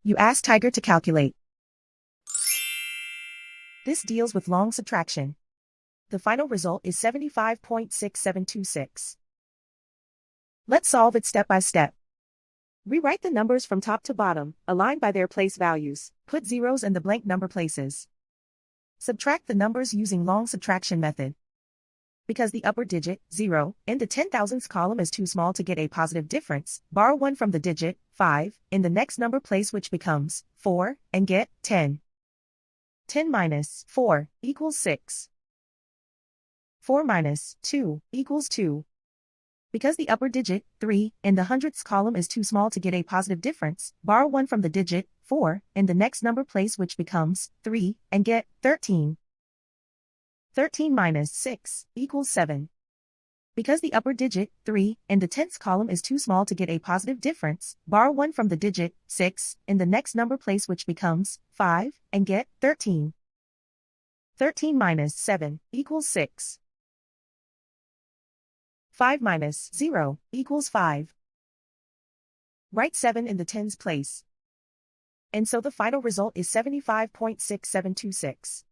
You ask Tiger to calculate. This deals with long subtraction. The final result is 75.6726. Let's solve it step by step. Rewrite the numbers from top to bottom, aligned by their place values. Put zeros in the blank number places. Subtract the numbers using long subtraction method. Because the upper digit, 0, in the 10,000s column is too small to get a positive difference, borrow 1 from the digit, 5, in the next number place which becomes 4, and get 10. 10 minus 4 equals 6. 4 minus 2 equals 2. Because the upper digit, 3, in the hundredths column is too small to get a positive difference, borrow 1 from the digit, 4, in the next number place which becomes 3, and get 13. 13 minus 6 equals 7. Because the upper digit, 3, in the tenths column is too small to get a positive difference, borrow 1 from the digit, 6, in the next number place which becomes 5, and get 13. 13 minus 7 equals 6. 5 minus 0 equals 5. Write 7 in the tens place. And so the final result is 75.6726.